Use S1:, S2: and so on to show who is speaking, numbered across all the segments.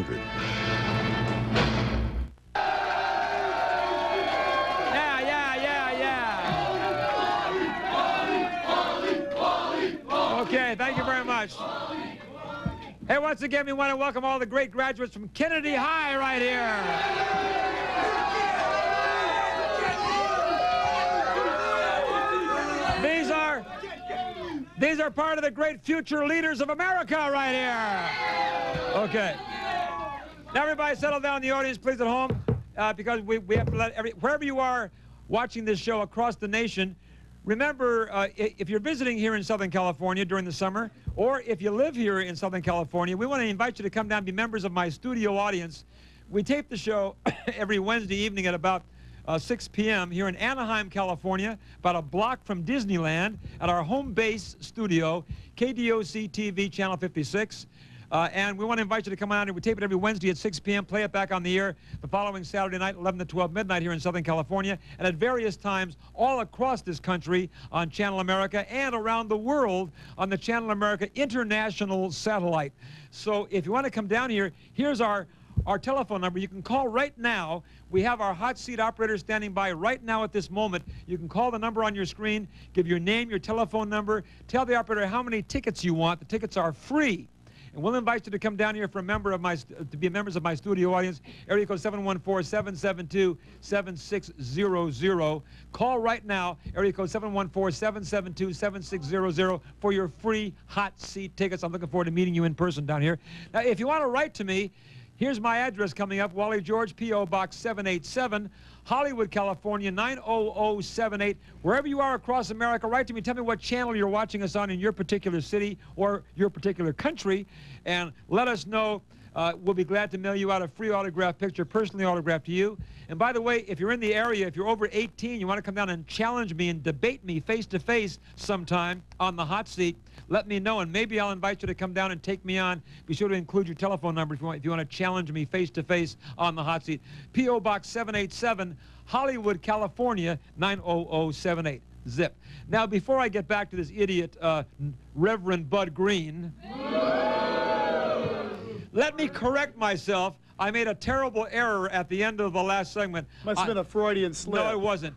S1: 100.
S2: Okay, thank you very much. Hey, once again, we want to welcome all the great graduates from Kennedy High right here. These are part of the great future leaders of America right here. Okay. Now, everybody settle down in the audience, please, at home, because we have to let wherever you are watching this show across the nation, remember, if you're visiting here in Southern California during the summer, or if you live here in Southern California, we want to invite you to come down and be members of my studio audience. We tape the show every Wednesday evening at about 6 p.m. here in Anaheim, California, about a block from Disneyland, at our home base studio, KDOC TV, Channel 56. And we want to invite you to come on, and we tape it every Wednesday at 6 p.m., play it back on the air the following Saturday night, 11 to 12 midnight here in Southern California, and at various times all across this country on Channel America and around the world on the Channel America International Satellite. So if you want to come down here, here's our telephone number. You can call right now. We have our hot seat operator standing by right now at this moment. You can call the number on your screen, give your name, your telephone number, tell the operator how many tickets you want. The tickets are free. And we'll invite you to come down here for to be members of my studio audience. Area code 714-772-7600. Call right now, area code 714-772-7600 for your free hot seat tickets. I'm looking forward to meeting you in person down here. Now, if you want to write to me, here's my address coming up, Wally George, P.O. Box 787, Hollywood, California, 90078. Wherever you are across America, write to me. Tell me what channel you're watching us on in your particular city or your particular country, and let us know. We'll be glad to mail you out a free autographed picture, personally autographed to you. And by the way, if you're in the area, if you're over 18, you want to come down and challenge me and debate me face-to-face sometime on the hot seat, let me know, and maybe I'll invite you to come down and take me on. Be sure to include your telephone number if you want to challenge me face-to-face on the hot seat. P.O. Box 787, Hollywood, California, 90078. Zip. Now, before I get back to this idiot, Reverend Bud Green, let me correct myself. I made a terrible error at the end of the last segment.
S3: Must have been a Freudian slip.
S2: No, it wasn't.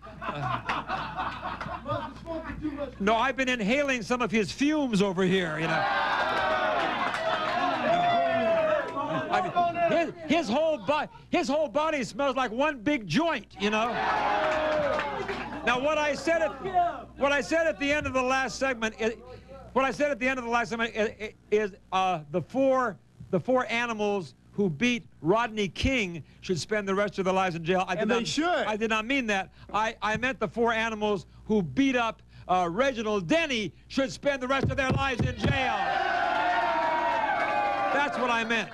S2: No, I've been inhaling some of his fumes over here, you know. I mean, his whole body smells like one big joint, you know. Now, what I said at the end of the last segment is the four animals who beat Rodney King should spend the rest of their lives in jail.
S3: They should.
S2: I did not mean that. I meant the four animals who beat up Reginald Denny should spend the rest of their lives in jail. That's what I meant.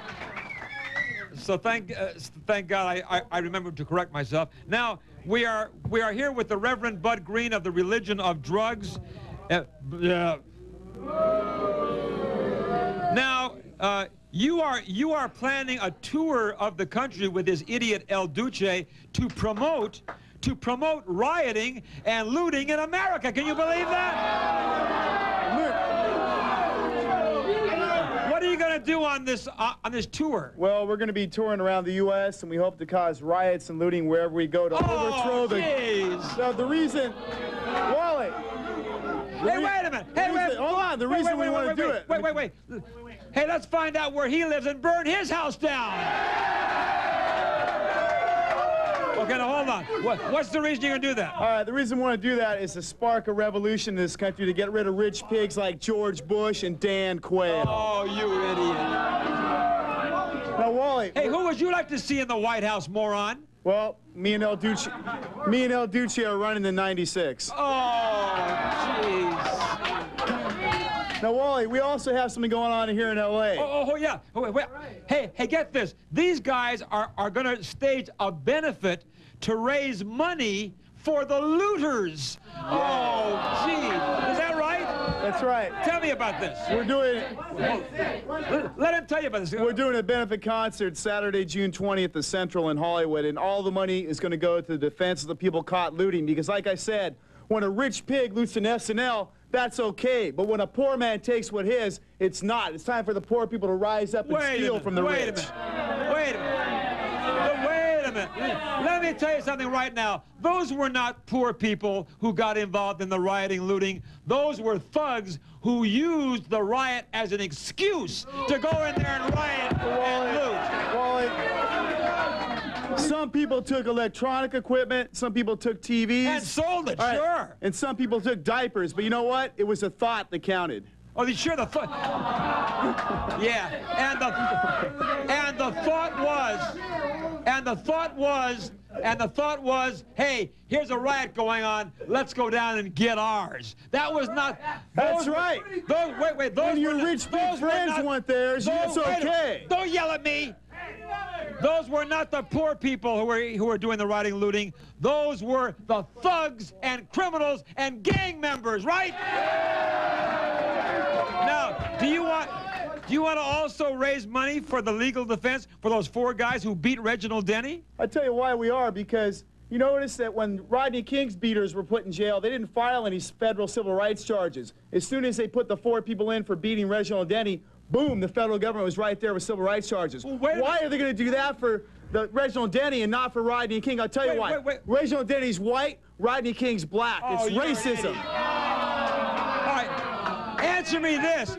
S2: So thank God I remembered to correct myself. Now, we are here with the Reverend Bud Green of the Religion of Drugs. Now, you are planning a tour of the country with this idiot El Duce to promote rioting and looting in America. Can you believe that? What are you going to do on this tour?
S3: Well, we're going to be touring around the U.S. and we hope to cause riots and looting wherever we go to overthrow the. Now, the reason, Wally.
S2: Hey, wait a minute. Hey, wait.
S3: Hold on. The reason we want to do it.
S2: Wait. Hey, let's find out where he lives and burn his house down. Okay, now hold on. What's the reason you're going to do that?
S3: All right, the reason we want to do that is to spark a revolution in this country to get rid of rich pigs like George Bush and Dan Quayle.
S2: Oh, you idiot.
S3: Now, Wally.
S2: Hey, who would you like to see in the White House, moron?
S3: Well, me and El Duce are running the 96.
S2: Oh, jeez.
S3: Now, Wally, we also have something going on here in L.A.
S2: Oh yeah. Oh, wait. Hey, get this. These guys are going to stage a benefit to raise money for the looters. Oh, gee. Is that right?
S3: That's right.
S2: Tell me about this.
S3: We're doing...
S2: Let him tell you about this.
S3: We're doing a benefit concert Saturday, June 20th at the Central in Hollywood, and all the money is going to go to the defense of the people caught looting, because like I said, when a rich pig loots an SNL, that's okay. But when a poor man takes what his, it's not. It's time for the poor people to rise up and steal from the rich.
S2: Wait a minute. let me tell you something right now. Those were not poor people who got involved in the rioting, looting. Those were thugs who used the riot as an excuse to go in there and riot and loot.
S3: Wally, some people took electronic equipment, some people took TVs.
S2: And sold it,
S3: All
S2: sure.
S3: Right. And some people took diapers, but you know what? It was a thought that counted.
S2: Oh, sure, the thought. Yeah, and the thought was, hey, here's a riot going on. Let's go down and get ours. That was not.
S3: That's right.
S2: Wait. Those
S3: when your rich big friends want theirs, it's okay.
S2: Don't yell at me. Those were not the poor people who were doing the rioting, looting. Those were the thugs and criminals and gang members, right? Now, do you want to also raise money for the legal defense for those 4 guys who beat Reginald Denny?
S3: I tell you why we are, because you notice that when Rodney King's beaters were put in jail, they didn't file any federal civil rights charges. As soon as they put the 4 people in for beating Reginald Denny, boom, the federal government was right there with civil rights charges.
S2: Well,
S3: why are they going to do that for Reginald Denny and not for Rodney King? I'll tell you why. Reginald Denny's white, Rodney King's black.
S2: Oh,
S3: it's racism.
S2: All right, answer me this.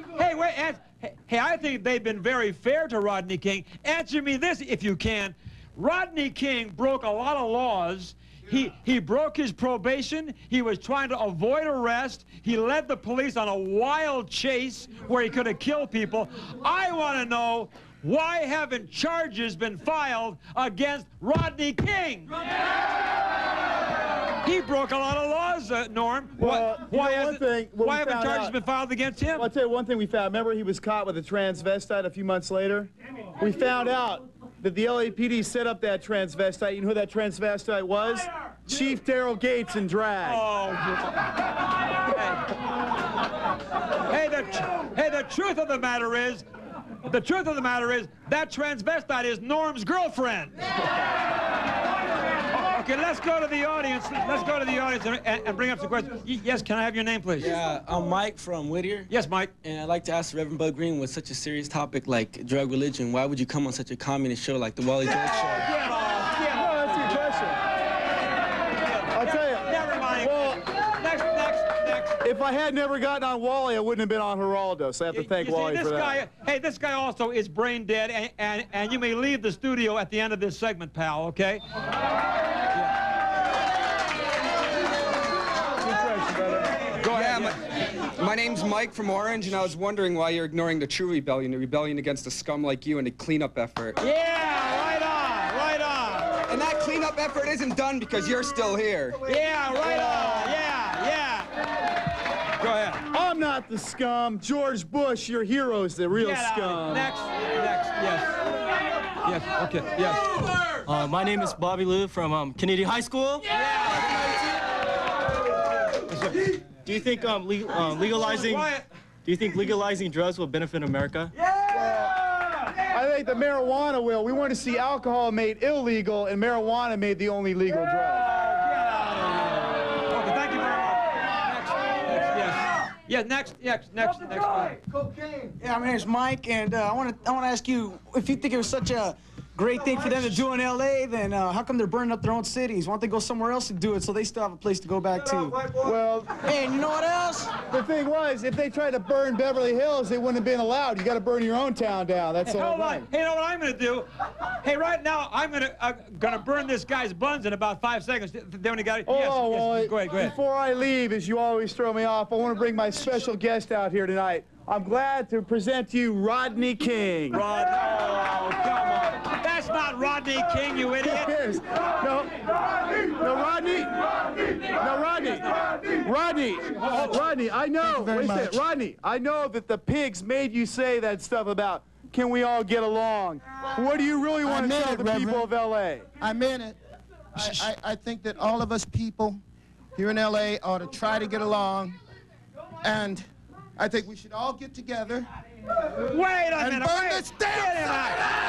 S2: Hey, I think they've been very fair to Rodney King. Answer me this, if you can. Rodney King broke a lot of laws. He broke his probation. He was trying to avoid arrest. He led the police on a wild chase where he could have killed people. I want to know, why haven't charges been filed against Rodney King? He broke a lot of laws, Norm.
S3: Well,
S2: why haven't charges been filed against him?
S3: Well, I'll tell you one thing we found. Remember he was caught with a transvestite a few months later? We found out that the LAPD set up that transvestite. You know who that transvestite was? Chief Daryl Gates in drag.
S2: Oh. Hey, the truth of the matter is, that transvestite is Norm's girlfriend. Okay, let's go to the audience. Let's go to the audience and bring up some questions. Yes, can I have your name, please?
S1: Yeah, I'm Mike from Whittier.
S2: Yes, Mike.
S1: And I'd like to ask Reverend Bud Green, with such a serious topic like drug religion, why would you come on such a communist show like the Wally George Show?
S2: Get off.
S3: No, that's your question. I'll tell you.
S2: Never mind.
S3: Well,
S2: next.
S3: if I had never gotten on Wally, I wouldn't have been on Geraldo, so I have to thank Wally for that.
S2: Hey, this guy also is brain dead, and you may leave the studio at the end of this segment, pal, okay? Go ahead.
S4: My name's Mike from Orange, and I was wondering why you're ignoring the true rebellion, the rebellion against a scum like you and the cleanup effort.
S2: Yeah, right on.
S4: And that cleanup effort isn't done because you're still here.
S2: Yeah, right on. Yeah. Go ahead.
S3: I'm not the scum. George Bush, your hero's the real scum.
S2: Next, yes, okay, yes.
S5: My name is Bobby Lou from Kennedy High School. Do you think legalizing drugs will benefit America?
S3: I think the marijuana will. We want to see alcohol made illegal and marijuana made the only legal drug.
S2: Okay, thank you very much. Next.
S6: Cocaine. Yeah, my name's Mike, and I want to ask you, if you think it was such a great thing for them to do in L.A., then how come they're burning up their own cities? Why don't they go somewhere else to do it so they still have a place to go back to?
S3: Well,
S6: hey, and you know what else?
S3: The thing was, if they tried to burn Beverly Hills, they wouldn't have been allowed. You got to burn your own town down. That's all.
S2: Hold on. Hey, you know what I'm going to do? Hey, right now, I'm gonna burn this guy's buns in about 5 seconds. They only got it. Yes, go ahead.
S3: Before I leave, as you always throw me off, I want to bring my special guest out here tonight. I'm glad to present to you Rodney King.
S2: Oh, come on. That's not Rodney King, you idiot.
S3: It is. No, Rodney. Rodney, I know. Wait a second. Rodney, I know that the pigs made you say that stuff about, can we all get along? What do you really want to tell the people of L.A.?
S7: I meant it. I think that all of us people here in L.A. ought to try to get along, and I think we should all get together.
S2: Wait a minute.
S7: Burn this damn